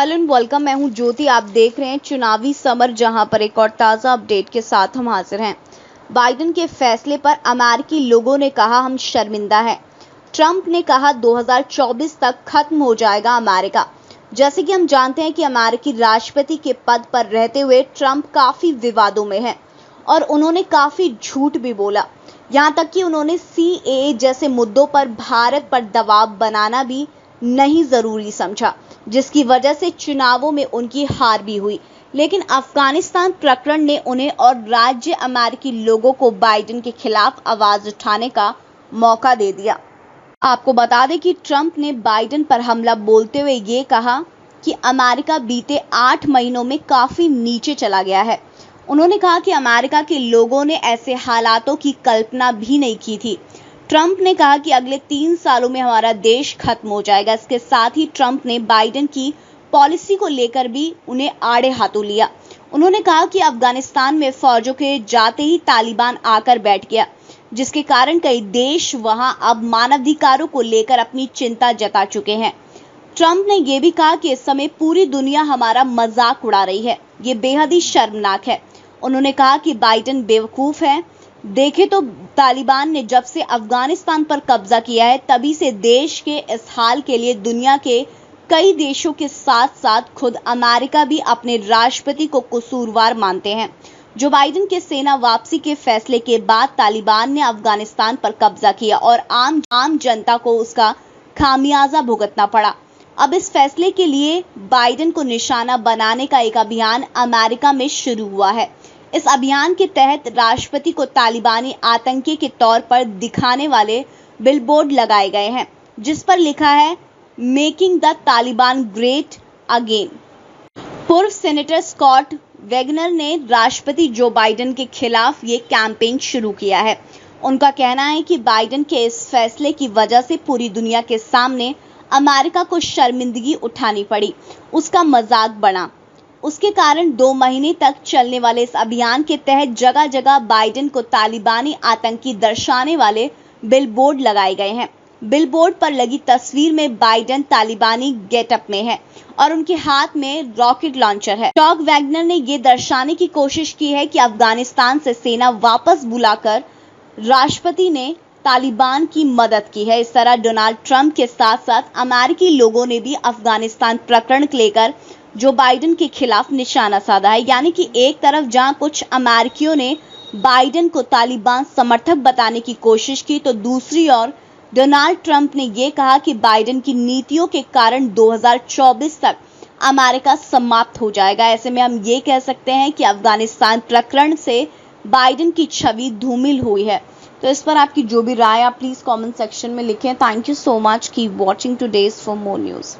Hello and welcome. मैं हूं ज्योति। आप देख रहे हैं चुनावी समर, जहां पर एक और ताज़ा अपडेट के साथ हम हाजिर हैं। बाइडेन के फैसले पर अमेरिकी लोगों ने कहा हम शर्मिंदा हैं। ट्रंप ने कहा 2024 तक खत्म हो जाएगा अमेरिका। जैसे कि हम जानते हैं कि अमेरिकी राष्ट्रपति के पद पर रहते हुए ट्रंप काफ़ी विवादों में हैं और उन्होंने काफ़ी झूठ भी बोला। यहाँ तक कि उन्होंने CAA जैसे मुद्दों पर भारत पर दबाव बनाना भी नहीं ज़रूरी समझा, जिसकी वजह से चुनावों में उनकी हार भी हुई। लेकिन अफगानिस्तान प्रकरण ने उन्हें और राज्य अमेरिकी लोगों को बाइडेन के खिलाफ आवाज़ उठाने का मौका दे दिया। आपको बता दें कि ट्रंप ने बाइडेन पर हमला बोलते हुए ये कहा कि अमेरिका बीते 8 महीनों में काफ़ी नीचे चला गया है। उन्होंने कहा कि अमेरिका के लोगों ने ऐसे हालातों की कल्पना भी नहीं की थी। ट्रंप ने कहा कि अगले 3 सालों में हमारा देश खत्म हो जाएगा। इसके साथ ही ट्रंप ने बाइडेन की पॉलिसी को लेकर भी उन्हें आड़े हाथों लिया। उन्होंने कहा कि अफगानिस्तान में फौजों के जाते ही तालिबान आकर बैठ गया, जिसके कारण कई देश वहां अब मानवाधिकारों को लेकर अपनी चिंता जता चुके हैं। ट्रंप ने यह भी कहा कि इस समय पूरी दुनिया हमारा मजाक उड़ा रही है, ये बेहद ही शर्मनाक है। उन्होंने कहा कि बाइडेन बेवकूफ़ है। देखें तो तालिबान ने जब से अफगानिस्तान पर कब्जा किया है, तभी से देश के इस हाल के लिए दुनिया के कई देशों के साथ साथ खुद अमेरिका भी अपने राष्ट्रपति को कसूरवार मानते हैं। जो बाइडेन के सेना वापसी के फैसले के बाद तालिबान ने अफगानिस्तान पर कब्जा किया और आम जनता को उसका खामियाजा भुगतना पड़ा। अब इस फैसले के लिए बाइडेन को निशाना बनाने का एक अभियान अमेरिका में शुरू हुआ है। इस अभियान के तहत राष्ट्रपति को तालिबानी आतंकी के तौर पर दिखाने वाले बिलबोर्ड लगाए गए हैं, जिस पर लिखा है making the Taliban great again. पूर्व सेनेटर स्कॉट वैगनर ने राष्ट्रपति जो बाइडेन के खिलाफ ये कैंपेन शुरू किया है। उनका कहना है कि बाइडेन के इस फैसले की वजह से पूरी दुनिया के सामने अमेरिका को शर्मिंदगी उठानी पड़ी, उसका मजाक बना। उसके कारण 2 महीने तक चलने वाले इस अभियान के तहत जगह जगह बाइडेन को तालिबानी आतंकी दर्शाने वाले बिलबोर्ड लगाए गए हैं। बिलबोर्ड पर लगी तस्वीर में बाइडेन तालिबानी गेटअप में है और उनके हाथ में रॉकेट लॉन्चर है। स्कॉट वैगनर ने यह दर्शाने की कोशिश की है कि अफगानिस्तान से सेना वापस बुलाकर राष्ट्रपति ने तालिबान की मदद की है। इस तरह डोनाल्ड ट्रंप के साथ साथ अमेरिकी लोगों ने भी अफगानिस्तान प्रकरण को लेकर जो बाइडेन के खिलाफ निशाना साधा है। यानी कि एक तरफ जहां कुछ अमेरिकियों ने बाइडेन को तालिबान समर्थक बताने की कोशिश की, तो दूसरी ओर डोनाल्ड ट्रंप ने यह कहा कि बाइडेन की नीतियों के कारण 2024 तक अमेरिका समाप्त हो जाएगा। ऐसे में हम ये कह सकते हैं कि अफगानिस्तान प्रकरण से बाइडेन की छवि धूमिल हुई है। तो इस पर आपकी जो भी राय है, आप प्लीज़ कमेंट सेक्शन में लिखें। Thank you so much. Keep watching today's for more news.